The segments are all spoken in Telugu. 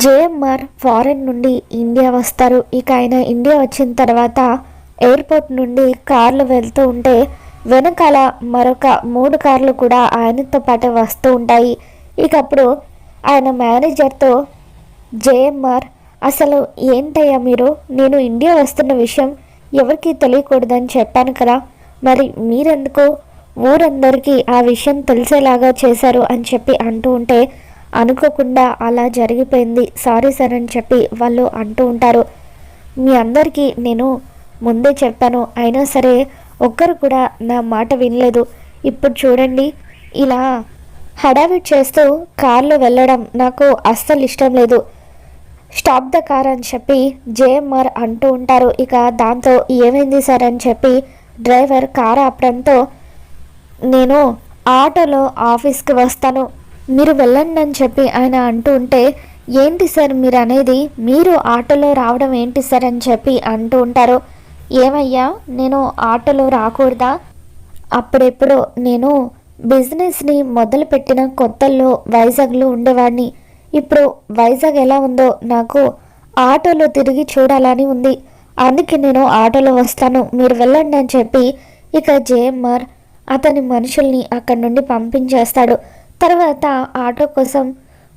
జేఎంఆర్ ఫారెన్ నుండి ఇండియా వస్తారు. ఇక ఆయన ఇండియా వచ్చిన తర్వాత ఎయిర్పోర్ట్ నుండి కార్లు వెళ్తూ ఉంటే వెనకాల మరొక 3 కార్లు కూడా ఆయనతో పాటు వస్తూ ఉంటాయి. ఇక అప్పుడు ఆయన మేనేజర్తో, జేఎంఆర్ అసలు ఏంటయ్యా మీరు, నేను ఇండియా వస్తున్న విషయం ఎవరికి తెలియకూడదని చెప్పాను కదా, మరి మీరెందుకు ఊరందరికీ ఆ విషయం తెలిసేలాగా చేశారు అని చెప్పి అంటూ ఉంటే, అనుకోకుండా అలా జరిగిపోయింది, సారీ సార్ అని చెప్పి వాళ్ళు అంటూ ఉంటారు. మీ అందరికీ నేను ముందే చెప్పాను, అయినా సరే ఒక్కరు కూడా నా మాట వినలేదు. ఇప్పుడు చూడండి, ఇలా హడావిడి చేస్తూ కార్లో వెళ్ళడం నాకు అస్సలు ఇష్టం లేదు, స్టాప్ ద కార్ అని చెప్పి జేఎంఆర్ అంటూ ఉంటారు. ఇక దాంతో ఏమైంది సార్ అని చెప్పి డ్రైవర్ కార్ ఆపడంతో, నేను ఆటోలో ఆఫీస్కి వస్తాను, మీరు వెళ్ళండి అని చెప్పి ఆయన అంటూ ఉంటే, ఏంటి సార్ మీరు అనేది, మీరు ఆటోలో రావడం ఏంటి సార్ అని చెప్పి అంటూ ఉంటారు. ఏమయ్యా, నేను ఆటోలో రాకూడదా, అప్పుడెప్పుడు నేను బిజినెస్ని మొదలుపెట్టిన కొత్తల్లో వైజాగ్లో ఉండేవాడిని, ఇప్పుడు వైజాగ్ ఎలా ఉందో నాకు ఆటోలో తిరిగి చూడాలని ఉంది, అందుకే నేను ఆటోలో వస్తాను, మీరు వెళ్ళండి అని చెప్పి ఇక జేఎంఆర్ అతని మనుషుల్ని అక్కడి నుండి పంపించేస్తాడు. తర్వాత ఆటో కోసం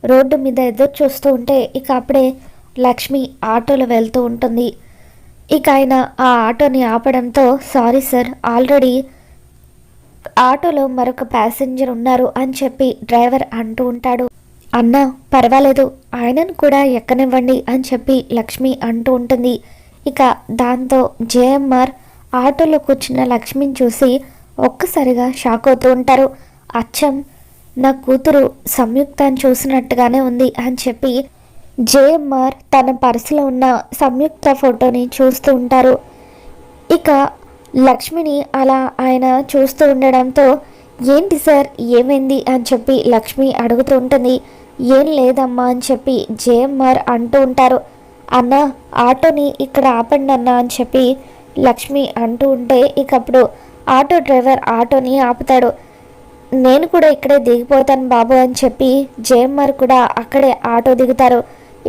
రోడ్డు మీద ఎదురు చూస్తూ ఉంటే ఇక అప్పుడే లక్ష్మి ఆటోలో వెళ్తూ ఉంటుంది. ఇక ఆయన ఆ ఆటోని ఆపడంతో, సారీ సార్, ఆల్రెడీ ఆటోలో మరొక ప్యాసింజర్ ఉన్నారు అని చెప్పి డ్రైవర్ అంటూ ఉంటాడు. అన్నా పర్వాలేదు, ఆయనను కూడా ఎక్కనివ్వండి అని చెప్పి లక్ష్మి అంటూ ఉంటుంది. ఇక దాంతో జేఎంఆర్ ఆటోలో కూర్చున్న లక్ష్మిని చూసి ఒక్కసారిగా షాక్ అవుతూ ఉంటారు. అచ్చం నా కూతురు సంయుక్తని చూసినట్టుగానే ఉంది అని చెప్పి జేఎంఆర్ తన పర్సులో ఉన్న సంయుక్త ఫోటోని చూస్తూ ఉంటారు. ఇక లక్ష్మిని అలా ఆయన చూస్తూ ఉండడంతో, ఏంటి సార్ ఏమైంది అని చెప్పి లక్ష్మి అడుగుతూ ఉంటుంది. ఏం లేదమ్మా అని చెప్పి జేఎంఆర్ అంటూ ఉంటారు. అన్న ఆటోని ఇక్కడ ఆపండి అన్న అని చెప్పి లక్ష్మి అంటూ ఉంటే ఇక అప్పుడు ఆటో డ్రైవర్ ఆటోని ఆపుతాడు. నేను కూడా ఇక్కడే దిగిపోతాను బాబు అని చెప్పి జేఎంఆర్ కూడా అక్కడే ఆటో దిగుతారు.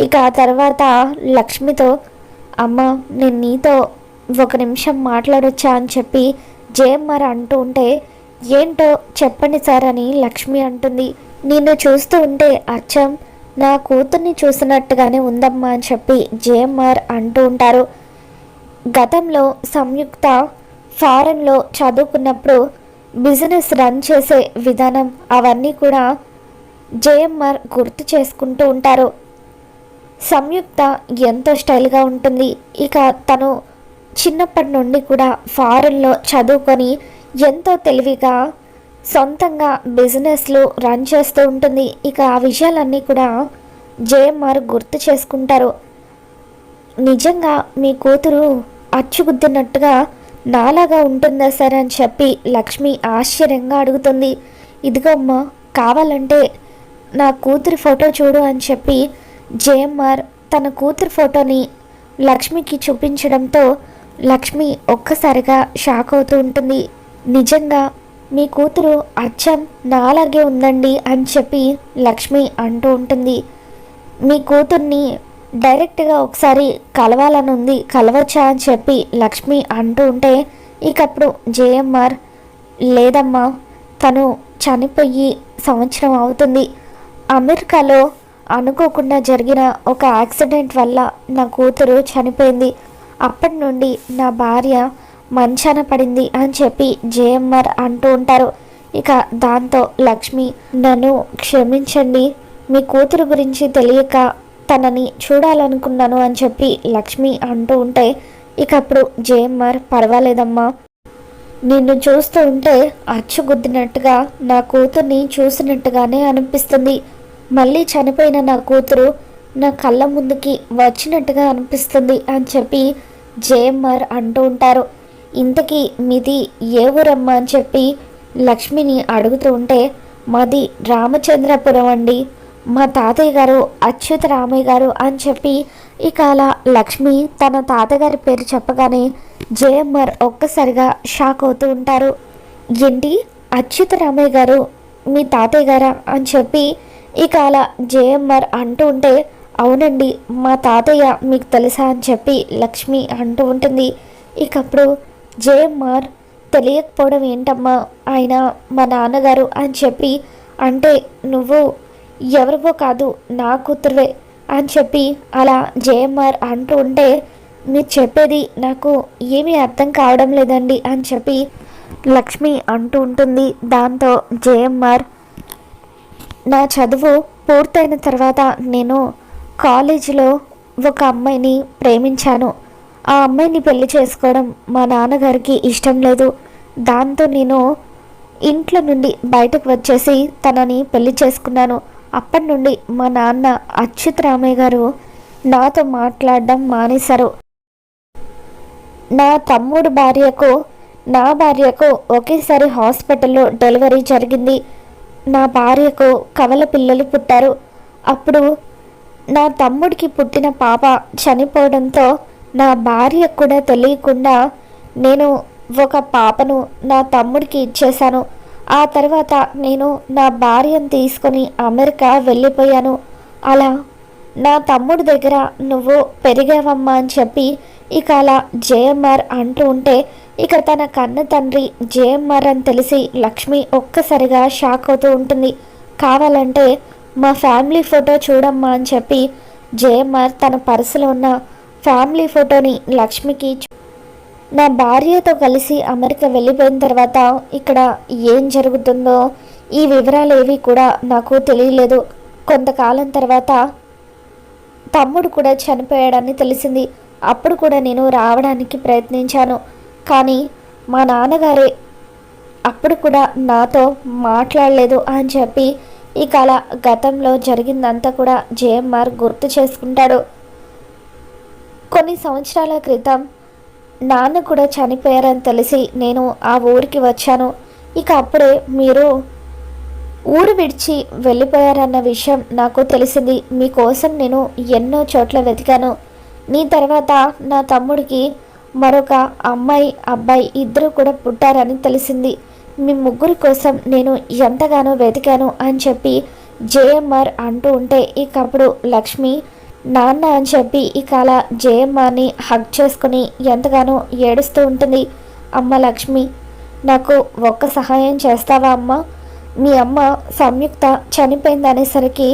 ఇక ఆ తర్వాత లక్ష్మితో, అమ్మ నేను నీతో 1 నిమిషం మాట్లాడొచ్చా అని చెప్పి జేఎంఆర్ అంటూ ఉంటే, ఏంటో చెప్పండి సార్ అని లక్ష్మి అంటుంది. నిన్ను చూస్తూ ఉంటే అచ్చం నా కూతుర్ని చూసినట్టుగానే ఉందమ్మా అని చెప్పి జేఎంఆర్ అంటూ ఉంటారు. గతంలో సంయుక్త ఫారెన్లో చదువుకున్నప్పుడు బిజినెస్ రన్ చేసే విధానం అవన్నీ కూడా జేఎంఆర్ గుర్తు చేసుకుంటూ ఉంటారు. సంయుక్త ఎంతో స్టైల్గా ఉంటుంది. ఇక తను చిన్నప్పటి నుండి కూడా ఫారెన్లో చదువుకొని ఎంతో తెలివిగా సొంతంగా బిజినెస్లు రన్ చేస్తూ ఉంటుంది. ఇక ఆ విషయాలన్నీ కూడా జేఎంఆర్ గుర్తు చేసుకుంటారు. నిజంగా మీ కూతురు అచ్చుగుద్దినట్టుగా నాలాగా ఉంటుందా సార్ అని చెప్పి లక్ష్మి ఆశ్చర్యంగా అడుగుతుంది. ఇదిగో అమ్మ, కావాలంటే నా కూతురి ఫోటో చూడు అని చెప్పి జేఎంఆర్ తన కూతురి ఫోటోని లక్ష్మికి చూపించడంతో లక్ష్మి ఒక్కసారిగా షాక్ అవుతూ ఉంటుంది. నిజంగా మీ కూతురు అచ్చం నాలాగే ఉందండి అని చెప్పి లక్ష్మి అంటూ ఉంటుంది. మీ కూతుర్ని డైరెక్ట్గా ఒకసారి కలవాలని ఉంది, కలవచ్చా అని చెప్పి లక్ష్మి అంటూ ఉంటే ఇకప్పుడు జేఎంఆర్, లేదమ్మా, తను చనిపోయి సంవత్సరం అవుతుంది, అమెరికాలో అనుకోకుండా జరిగిన ఒక యాక్సిడెంట్ వల్ల నా కూతురు చనిపోయింది, అప్పటి నుండి నా భార్య మంచాన పడింది అని చెప్పి జేఎంఆర్ అంటూ ఉంటారు. ఇక దాంతో లక్ష్మి, నన్ను క్షమించండి, మీ కూతురు గురించి తెలియక తనని చూడాలనుకున్నాను అని చెప్పి లక్ష్మి అంటూ ఉంటే ఇకప్పుడు జేఎంఆర్, పర్వాలేదమ్మా, నిన్ను చూస్తూ ఉంటే అచ్చుగుద్దినట్టుగా నా కూతుర్ని చూసినట్టుగానే అనిపిస్తుంది, మళ్ళీ చనిపోయిన నా కూతురు నా కళ్ళ ముందుకి వచ్చినట్టుగా అనిపిస్తుంది అని చెప్పి జేఎంఆర్ అంటూ ఉంటారు. ఇంతకీ మీది ఏ ఊరమ్మా అని చెప్పి లక్ష్మిని అడుగుతూ ఉంటే, మాది రామచంద్రపురం అండి, మా తాతయ్య గారు అచ్యుత రామయ్య గారు అని చెప్పి ఇక అలా లక్ష్మి తన తాతగారి పేరు చెప్పగానే జేఎంఆర్ ఒక్కసారిగా షాక్ అవుతూ ఉంటారు. ఏంటి, అచ్యుత రామయ్య గారు మీ తాతయ్య గారా అని చెప్పి ఇక అలా జేఎంఆర్ అంటూ ఉంటే, అవునండి, మా తాతయ్య మీకు తెలుసా అని చెప్పి లక్ష్మి అంటూ ఉంటుంది. ఇకప్పుడు జేఎంఆర్ తెలియకపోవడం ఏంటమ్మా, ఆయన మా నాన్నగారు అని చెప్పి అంటే నువ్వు ఎవరివో కాదు నా కూతురువే అని చెప్పి అలా జేఎంఆర్ అంటూ ఉంటే మీరు చెప్పేది నాకు ఏమీ అర్థం కావడం లేదండి అని చెప్పి లక్ష్మి అంటూ ఉంటుంది. దాంతో జేఎంఆర్ నా చదువు పూర్తయిన తర్వాత నేను కాలేజీలో ఒక అమ్మాయిని ప్రేమించాను. ఆ అమ్మాయిని పెళ్లి చేసుకోవడం మా నాన్నగారికి ఇష్టం లేదు. దాంతో నేను ఇంట్లో నుండి బయటకు వచ్చేసి తనని పెళ్లి చేసుకున్నాను. అప్పటి నుండి మా నాన్న అచ్యుత్ రామయ్య గారు నాతో మాట్లాడడం మానేశారు. నా తమ్ముడు భార్యకు నా భార్యకు ఒకేసారి హాస్పిటల్లో డెలివరీ జరిగింది. నా భార్యకు కవల పిల్లలు పుట్టారు. అప్పుడు నా తమ్ముడికి పుట్టిన పాప చనిపోవడంతో నా భార్యకు కూడా తెలియకుండా నేను ఒక పాపను నా తమ్ముడికి ఇచ్చేశాను. ఆ తర్వాత నేను నా భార్యను తీసుకొని అమెరికా వెళ్ళిపోయాను. అలా నా తమ్ముడి దగ్గర నువ్వు పెరిగావమ్మా అని చెప్పి ఇక అలా జేఎంఆర్ అంటూ ఉంటే ఇక తన కన్న తండ్రి జేఎంఆర్ అని తెలిసి లక్ష్మి ఒక్కసారిగా షాక్ అవుతూ ఉంటుంది. కావాలంటే మా ఫ్యామిలీ ఫోటో చూడమ్మా అని చెప్పి జేఎంఆర్ తన పర్సులో ఉన్న ఫ్యామిలీ ఫోటోని లక్ష్మికి నా భార్యతో కలిసి అమెరికా వెళ్ళిపోయిన తర్వాత ఇక్కడ ఏం జరుగుతుందో ఈ వివరాలు ఏవి కూడా నాకు తెలియలేదు. కొంతకాలం తర్వాత తమ్ముడు కూడా చనిపోయాడని తెలిసింది. అప్పుడు కూడా నేను రావడానికి ప్రయత్నించాను, కానీ మా నాన్నగారే అప్పుడు కూడా నాతో మాట్లాడలేదు అని చెప్పి ఇక అలా గతంలో జరిగిందంతా కూడా జేఎంఆర్ గుర్తు చేసుకుంటాడు. కొన్ని సంవత్సరాల క్రితం నాన్న కూడా చనిపోయారని తెలిసి నేను ఆ ఊరికి వచ్చాను. ఇక అప్పుడే మీరు ఊరు విడిచి వెళ్ళిపోయారన్న విషయం నాకు తెలిసింది. మీకోసం నేను ఎన్నో చోట్ల వెతికాను. నీ తర్వాత నా తమ్ముడికి మరొక అమ్మాయి అబ్బాయి ఇద్దరు కూడా పుట్టారని తెలిసింది. మీ ముగ్గురి కోసం నేను ఎంతగానో వెతికాను అని చెప్పి జేఎంఆర్ అంటూ ఉంటే ఇక అప్పుడు లక్ష్మి నాన్న అని చెప్పి ఇక అలా జేఎంఆర్ని హగ్ చేసుకుని ఎంతగానో ఏడుస్తూ ఉంటుంది. అమ్మ లక్ష్మి, నాకు ఒక్క సహాయం చేస్తావా అమ్మ? మీ అమ్మ సంయుక్త చనిపోయింది అనేసరికి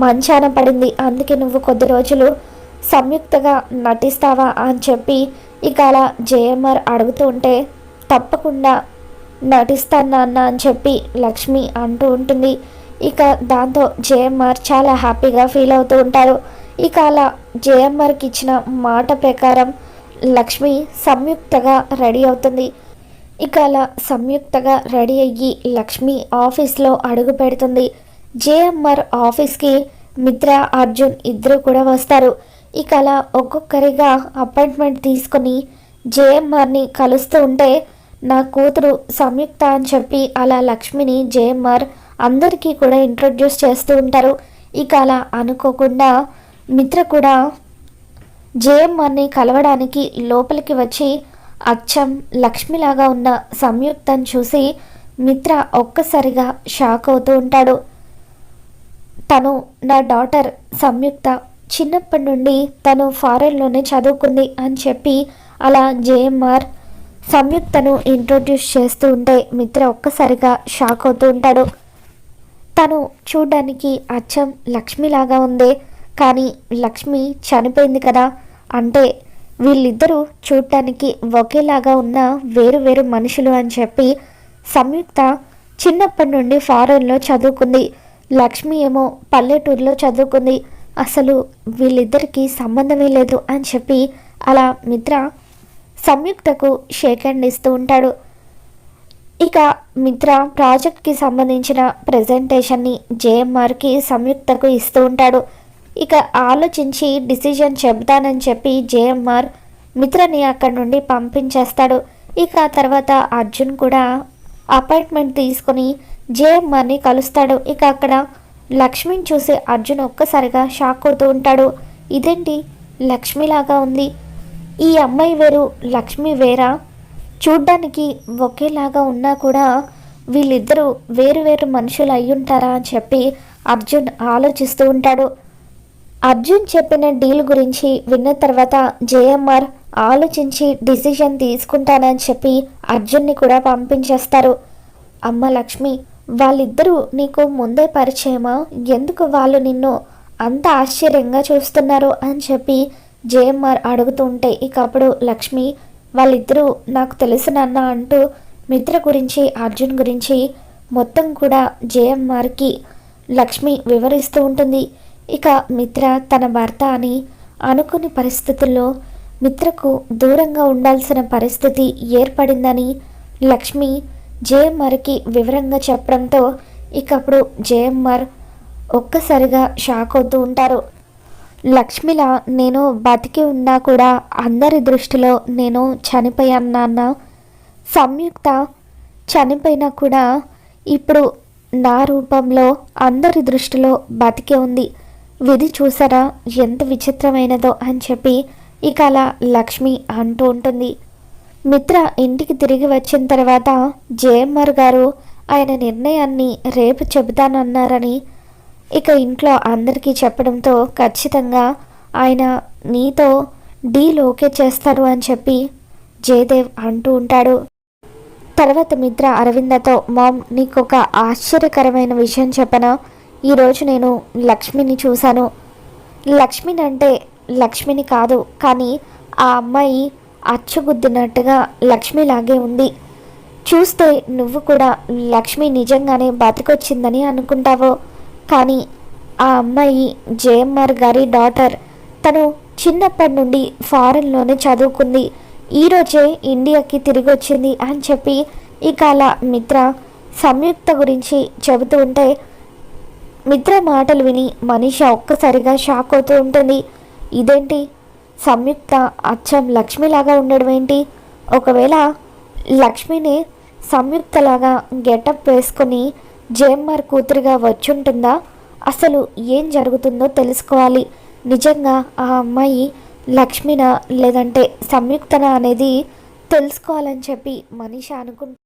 మంచాన పడింది. అందుకే నువ్వు కొద్ది రోజులు సంయుక్తగా నటిస్తావా అని చెప్పి ఇక అలా జేఎంఆర్ అడుగుతూ ఉంటే తప్పకుండా నటిస్తాను నాన్న అని చెప్పి లక్ష్మి అంటూ ఉంటుంది. ఇక దాంతో జేఎంఆర్ చాలా హ్యాపీగా ఫీల్ అవుతూ ఉంటారు. ఇక అలా జేఎంఆర్కి ఇచ్చిన మాట ప్రకారం లక్ష్మి సంయుక్తగా రెడీ అవుతుంది. ఇక అలా సంయుక్తగా రెడీ అయ్యి లక్ష్మి ఆఫీస్లో అడుగు పెడుతుంది. జేఎంఆర్ ఆఫీస్కి మిత్ర అర్జున్ ఇద్దరు కూడా వస్తారు. ఇక అలా ఒక్కొక్కరిగా అపాయింట్మెంట్ తీసుకొని జేఎంఆర్ని కలుస్తూ ఉంటే నా కూతురు సంయుక్త అని చెప్పి అలా లక్ష్మిని జేఎంఆర్ అందరికీ కూడా ఇంట్రొడ్యూస్ చేస్తూ ఉంటారు. ఇక అలా అనుకోకుండా మిత్ర కూడా జేఎంఆర్ని కలవడానికి లోపలికి వచ్చి అచ్చం లక్ష్మిలాగా ఉన్న సంయుక్తను చూసి మిత్ర ఒక్కసారిగా షాక్ అవుతూ ఉంటాడు. తను నా డాటర్ సంయుక్త, చిన్నప్పటి నుండి తను ఫారెన్లోనే చదువుకుంది అని చెప్పి అలా జేఎంఆర్ సంయుక్తను ఇంట్రొడ్యూస్ చేస్తూ ఉంటే మిత్ర ఒక్కసారిగా షాక్ అవుతూ ఉంటాడు. తను చూడ్డానికి అచ్చం లక్ష్మిలాగా ఉంది, కానీ లక్ష్మి చనిపోయింది కదా, అంటే వీళ్ళిద్దరూ చూడటానికి ఒకేలాగా ఉన్న వేరు వేరు మనుషులు అని చెప్పి సంయుక్త చిన్నప్పటి నుండి ఫారెన్లో చదువుకుంది, లక్ష్మి ఏమో పల్లెటూరులో చదువుకుంది, అసలు వీళ్ళిద్దరికీ సంబంధమే లేదు అని చెప్పి అలా మిత్ర సంయుక్తకు షేక్ హ్యాండ్ ఇస్తూ ఉంటాడు. ఇక మిత్ర ప్రాజెక్ట్కి సంబంధించిన ప్రజెంటేషన్ని జేఎంఆర్కి సంయుక్తకు ఇస్తూ ఉంటాడు. ఇక ఆలోచించి డిసిజన్ చెబుతానని చెప్పి జేఎంఆర్ మిత్రని అక్కడి నుండి పంపించేస్తాడు. ఇక తర్వాత అర్జున్ కూడా అపాయింట్మెంట్ తీసుకొని జేఎంఆర్ని కలుస్తాడు. ఇక అక్కడ లక్ష్మిని చూసి అర్జున్ ఒక్కసారిగా షాక్ అవుతూ ఉంటాడు. ఇదేంటి లక్ష్మిలాగా ఉంది, ఈ అమ్మాయి వేరు లక్ష్మి వేరా, చూడ్డానికి ఒకేలాగా ఉన్నా కూడా వీళ్ళిద్దరూ వేరు వేరు మనుషులు అయ్యుంటారా అని చెప్పి అర్జున్ ఆలోచిస్తూ ఉంటాడు. అర్జున్ చెప్పిన డీల్ గురించి విన్న తర్వాత జేఎంఆర్ ఆలోచించి డిసిజన్ తీసుకుంటానని చెప్పి అర్జున్ని కూడా పంపించేస్తారు. అమ్మ లక్ష్మి, వాళ్ళిద్దరూ నీకు ముందే పరిచయమా? ఎందుకు వాళ్ళు నిన్ను అంత ఆశ్చర్యంగా చూస్తున్నారు అని చెప్పి జేఎంఆర్ అడుగుతూ ఉంటే ఇక అప్పుడు లక్ష్మి, వాళ్ళిద్దరూ నాకు తెలుసు నాన్న అంటూ మిత్ర గురించి అర్జున్ గురించి మొత్తం కూడా జేఎంఆర్కి లక్ష్మి వివరిస్తూ ఉంటుంది. ఇక మిత్ర తన భర్త అని అనుకుని పరిస్థితుల్లో మిత్రకు దూరంగా ఉండాల్సిన పరిస్థితి ఏర్పడిందని లక్ష్మి జేఎంఆర్కి వివరంగా చెప్పడంతో ఇక అప్పుడు జేఎంఆర్ ఒక్కసారిగా షాక్ అవుతూ ఉంటారు. లక్ష్మిలా నేను బతికి ఉన్నా కూడా అందరి దృష్టిలో నేను చనిపోయాను నాన్న. సంయుక్త చనిపోయినా కూడా ఇప్పుడు నా రూపంలో అందరి దృష్టిలో బతికే ఉంది. విధి చూసారా ఎంత విచిత్రమైనదో అని చెప్పి ఇక అలా లక్ష్మి అంటూ ఉంటుంది. మిత్ర ఇంటికి తిరిగి వచ్చిన తర్వాత జేఎంఆర్ గారు ఆయన నిర్ణయాన్ని రేపు చెబుతానన్నారని ఇక ఇంట్లో అందరికీ చెప్పడంతో ఖచ్చితంగా ఆయన నీతో డీల్ ఓకే చేస్తారు అని చెప్పి జయదేవ్ అంటూ ఉంటాడు. తర్వాత మిత్ర అరవిందతో, మామ్ నీకు ఒక ఆశ్చర్యకరమైన విషయం చెప్పనా? ఈరోజు నేను లక్ష్మిని చూశాను. లక్ష్మిని అంటే లక్ష్మిని కాదు, కానీ ఆ అమ్మాయి అచ్చుగుద్దినట్టుగా లక్ష్మిలాగే ఉంది. చూస్తే నువ్వు కూడా లక్ష్మి నిజంగానే బతికొచ్చిందని అనుకుంటావో, కానీ ఆ అమ్మాయి జేఎంఆర్ గారి డాటర్. తను చిన్నప్పటి నుండి ఫారెన్లోనే చదువుకుంది. ఈరోజే ఇండియాకి తిరిగి వచ్చింది అని చెప్పి ఇక అలా మిత్ర సంయుక్త గురించి చెబుతూ ఉంటే మిత్ర మాటలు విని మనీష ఒక్కసారిగా షాక్ అవుతూ ఉంటుంది. ఇదేంటి, సంయుక్త అచ్చం లక్ష్మిలాగా ఉండడం ఏంటి? ఒకవేళ లక్ష్మిని సంయుక్తలాగా గెటప్ వేసుకొని జేఎంఆర్ కూతురుగా వచ్చుంటుందా? అసలు ఏం జరుగుతుందో తెలుసుకోవాలి. నిజంగా ఆ అమ్మాయి లక్ష్మినా లేదంటే సంయుక్తనా అనేది తెలుసుకోవాలని చెప్పి మనీష అనుకుంటుంది.